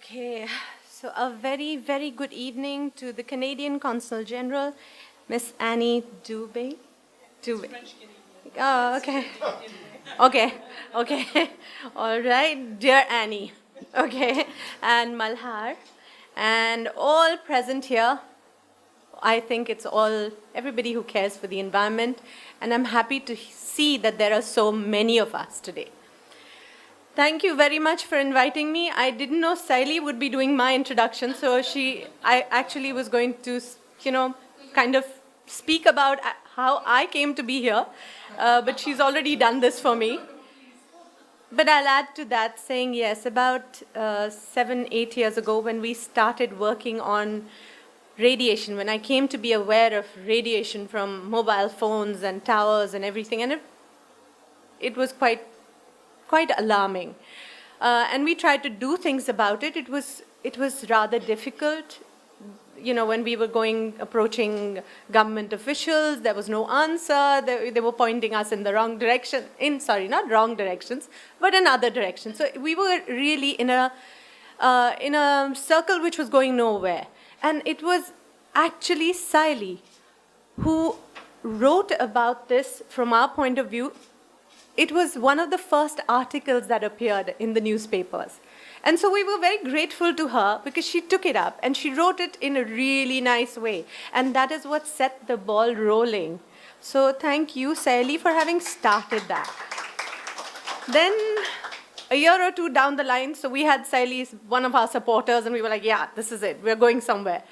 Okay, so a very, very good evening to the Canadian Consul General, Miss Annie Dubé. Dubé. Oh, okay. Okay, okay. All right, dear Annie. Okay, and Malhar, and all present here. I think it's all everybody who cares for the environment, and I'm happy to see that there are so many of us today. Thank you very much for inviting me. I didn't know Saili would be doing my introduction, so I actually was going to, kind of speak about how I came to be here, but she's already done this for me. But I'll add to that saying yes, about 7, 8 years ago when we started working on radiation, when I came to be aware of radiation from mobile phones and towers and everything, and it was quite alarming. And we tried to do things about it. It was rather difficult. When we were approaching government officials, there was no answer. They were pointing us in the wrong direction. Not wrong directions, but in other directions. So we were really in a circle which was going nowhere. And it was actually Saili who wrote about this from our point of view. It was one of the first articles that appeared in the newspapers. And so we were very grateful to her because she took it up and she wrote it in a really nice way. And that is what set the ball rolling. So thank you, Saili, for having started that. Then a year or two down the line, so we had Saili, one of our supporters, and we were like, yeah, this is it. We're going somewhere.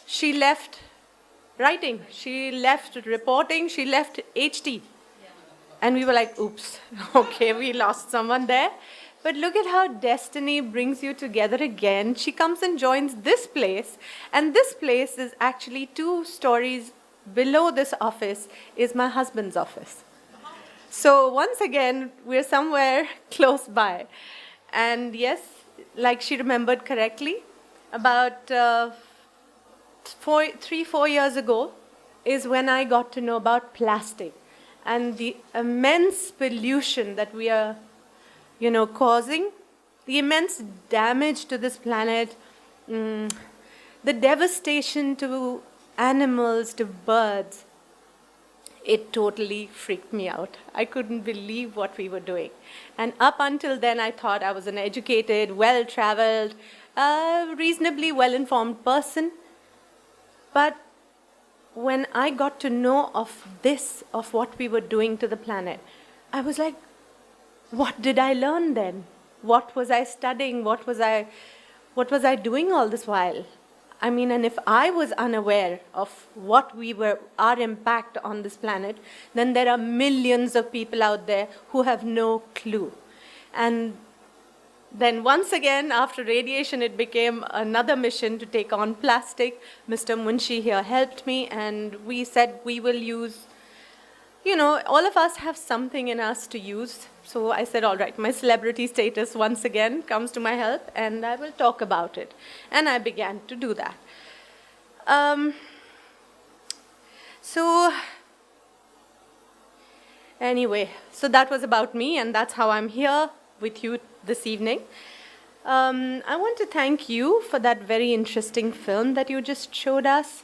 She left writing. She left reporting. She left HT. And we were like, oops, okay, we lost someone there. But look at how destiny brings you together again. She comes and joins this place. And this place is actually 2 stories below this office is my husband's office. So once again, we're somewhere close by. And yes, like she remembered correctly, about 3-4 years ago is when I got to know about plastic. And the immense pollution that we are, causing, the immense damage to this planet, the devastation to animals, to birds, it totally freaked me out. I couldn't believe what we were doing. And up until then, I thought I was an educated, well-traveled, reasonably well-informed person. But when I got to know of what we were doing to the planet, I was like, what did I learn then? What was I studying? What was I doing all this while? I mean, and if I was unaware of our impact on this planet, then there are millions of people out there who have no clue. And then once again, after radiation, it became another mission to take on plastic. Mr. Munshi here helped me, and we said we will use, all of us have something in us to use. So I said, all right, my celebrity status once again comes to my help, and I will talk about it. And I began to do that. Anyway, so that was about me, and that's how I'm here with you this evening. I want to thank you for that very interesting film that you just showed us.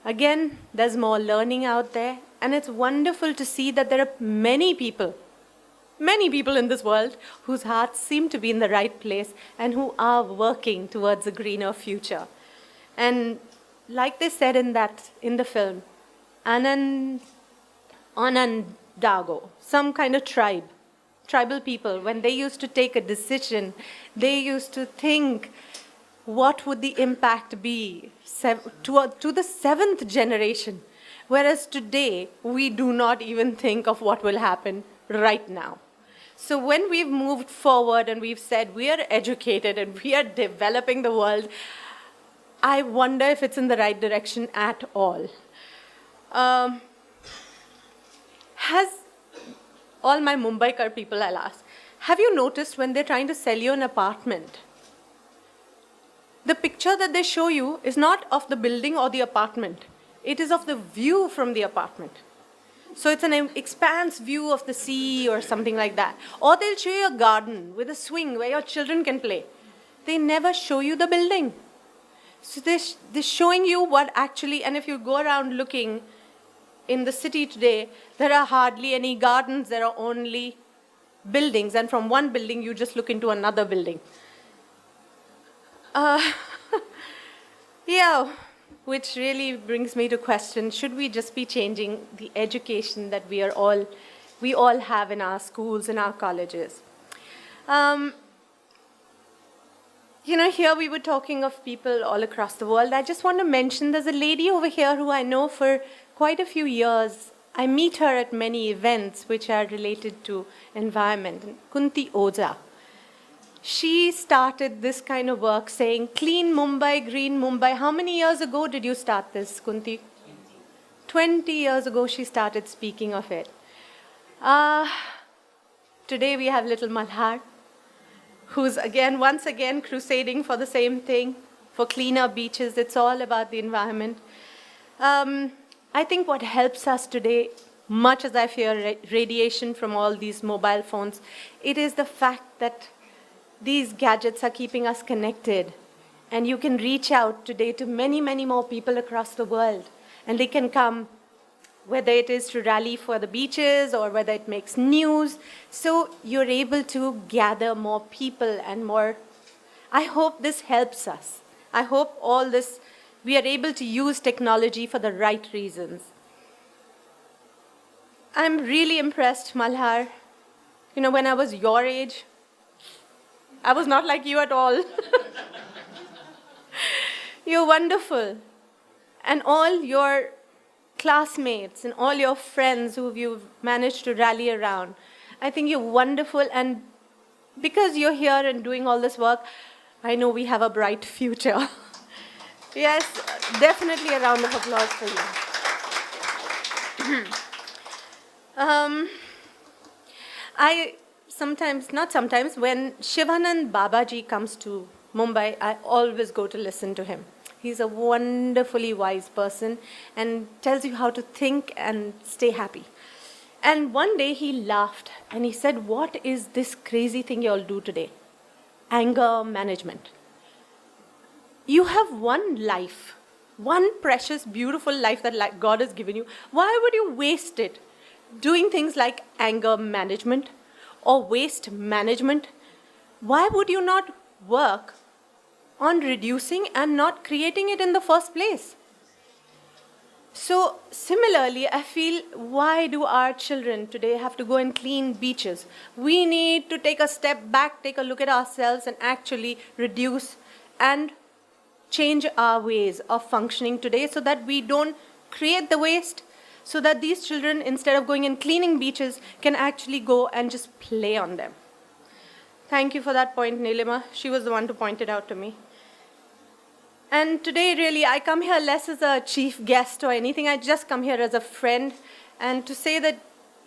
Again, there's more learning out there, and it's wonderful to see that there are many people in this world whose hearts seem to be in the right place and who are working towards a greener future. And like they said in the film, Onondaga, some kind of tribal people, when they used to take a decision, they used to think, what would the impact be to the 7th generation? Whereas today, we do not even think of what will happen right now. So when we've moved forward and we've said we are educated and we are developing the world, I wonder if it's in the right direction at all. All my Mumbaikar people, I'll ask, have you noticed when they're trying to sell you an apartment, the picture that they show you is not of the building or the apartment. It is of the view from the apartment. So it's an expanse view of the sea or something like that. Or they'll show you a garden with a swing where your children can play. they never show you the building. So they're showing you what actually, and if you go around looking in the city today, there are hardly any gardens, there are only buildings, and from one building you just look into another building. Yeah, which really brings me to question, should we just be changing the education that we all have in our schools, in our colleges? Here we were talking of people all across the world. I just want to mention there's a lady over here who I know for quite a few years. I meet her at many events which are related to environment. Kunti Oza. She started this kind of work saying, clean Mumbai, green Mumbai. How many years ago did you start this, Kunti? 20 years ago she started speaking of it. Today we have little Malhar, who's once again crusading for the same thing, for cleaner beaches. It's all about the environment. I think what helps us today, much as I fear radiation from all these mobile phones, it is the fact that these gadgets are keeping us connected. And you can reach out today to many, many more people across the world. And they can come, whether it is to rally for the beaches or whether it makes news. So you're able to gather more people and more. I hope this helps us. I hope all this, we are able to use technology for the right reasons. I'm really impressed, Malhar. When I was your age, I was not like you at all. You're wonderful. And all your classmates and all your friends who you've managed to rally around, I think you're wonderful. And because you're here and doing all this work, I know we have a bright future. Yes, definitely a round of applause for you. When Shivanand Babaji comes to Mumbai, I always go to listen to him. He's a wonderfully wise person and tells you how to think and stay happy. And one day he laughed and he said, what is this crazy thing you all do today? Anger management. You have one life, one precious, beautiful life that God has given you. Why would you waste it doing things like anger management or waste management? Why would you not work on reducing and not creating it in the first place? So similarly, I feel, why do our children today have to go and clean beaches? We need to take a step back, take a look at ourselves and actually reduce and change our ways of functioning today so that we don't create the waste, so that these children, instead of going and cleaning beaches, can actually go and just play on them. Thank you for that point, Nilima. She was the one to point it out to me. And today, really, I come here less as a chief guest or anything. I just come here as a friend and to say that,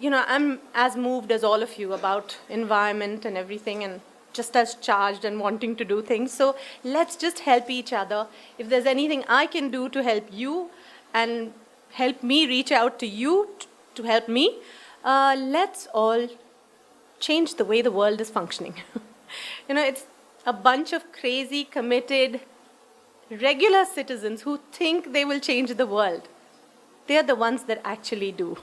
I'm as moved as all of you about environment and everything, and just as charged and wanting to do things. So let's just help each other. If there's anything I can do to help you and help me reach out to you to help me, let's all change the way the world is functioning. It's a bunch of crazy, committed, regular citizens who think they will change the world. They're the ones that actually do.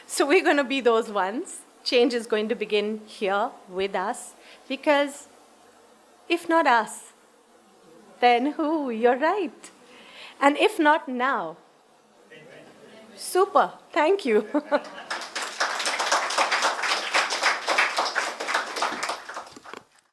So we're going to be those ones. Change is going to begin here with us, because if not us, then who? You're right. And if not now, super. Thank you.